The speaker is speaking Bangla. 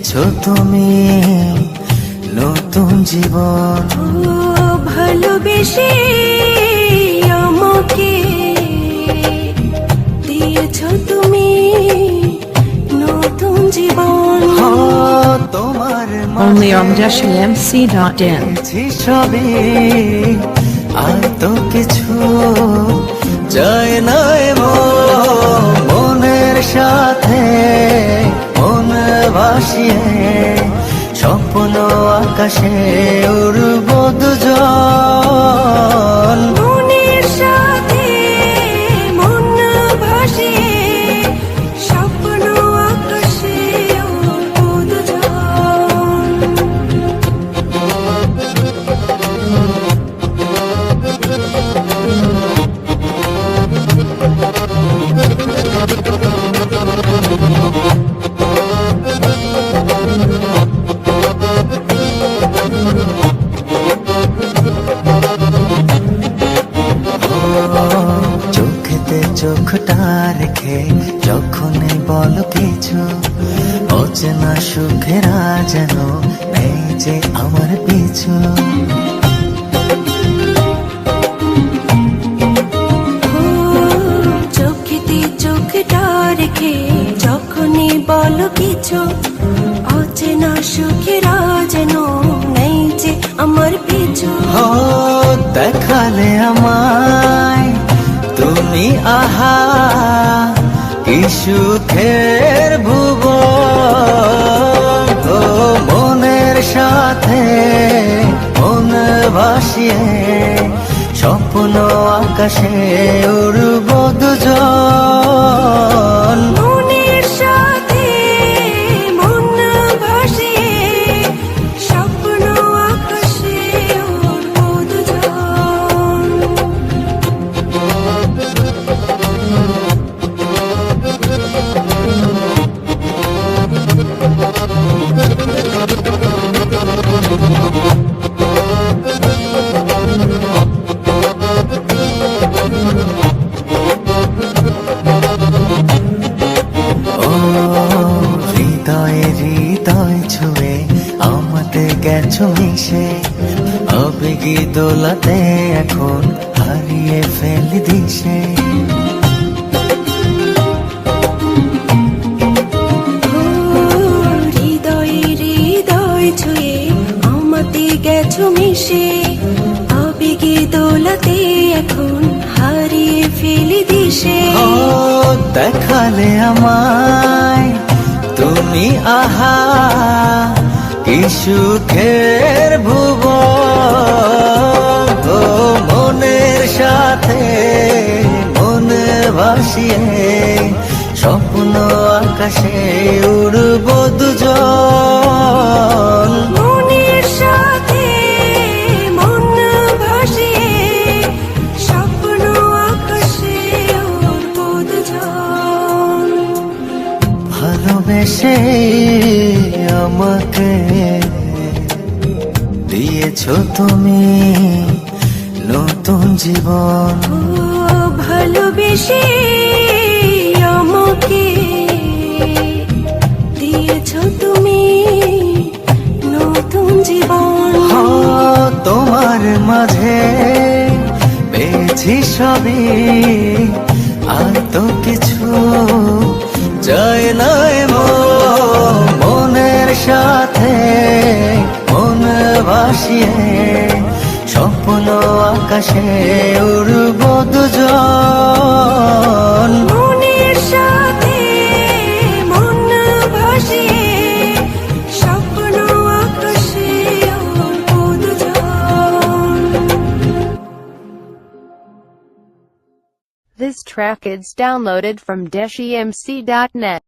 দিয়েছো তুমি নতুন জীবন। ভালোবেসে আমাকে দিয়েছো তুমি নতুন জীবন। তোমার Only on DashiMC.in. সবে আর তো কিছু যায় না মনের সাথে মন ভাসিয়ে স্বপ্ন আকাশে উড়ব দুজন। মনের সাথে মন ভাসিয়ে স্বপ্ন আকাশে উড়ব দুজন। চোখেতে চোখটা রেখে যখনই বলো কিছু অচেনা সুখেরা যেন নেই যে আমার পিছু। চোখেতে চোখটা রেখে যখনই বলো কিছু অচেনা সুখেরা যেন নেই যে আমার পিছু। দেখালে আমায় তুমি আহা কি সুখের ভুবন। মনের সাথে মন ভাসিয়ে স্বপ্ন আকাশে উড়ব দুজন। মনের সাথে মন ভাসিয়ে স্বপ্ন আকাশে উড়ব দুজন। হৃদয় ছুঁয়ে আমাদের গেছো মিশে আবেগী দোলাতে এখন হারিয়ে ফেলি দিশে। হৃদয় ছুঁয়ে আমাতে গেছো মিশে আবেগে দোলাতে এখন হারিয়ে ফেলি দিশে। দেখালে আমায় তুমি আহা কি সুখের ভুবন। মনের সাথে মন ভাসিয়ে স্বপ্ন আকাশে উড়ব দুজন। মনের সাথে মন ভাসিয়ে স্বপ্ন আকাশে উড়ব দুজন। ভালোবেসে আমাকে দিয়েছো তুমি নতুন জীবন। ভালোবেসে আমাকে দিয়েছো তুমি নতুন জীবন। তোমার মাঝে পেয়েছি সবই আর তো কিছু যায় না মনের সাথে মন ভাসিয়ে স্বপ্ন আকাশে উড়ব দুজন। মনের সাথে মন ভাসিয়ে স্বপ্ন আকাশে উড়ব দুজন। This track is downloaded from DashiMC.net.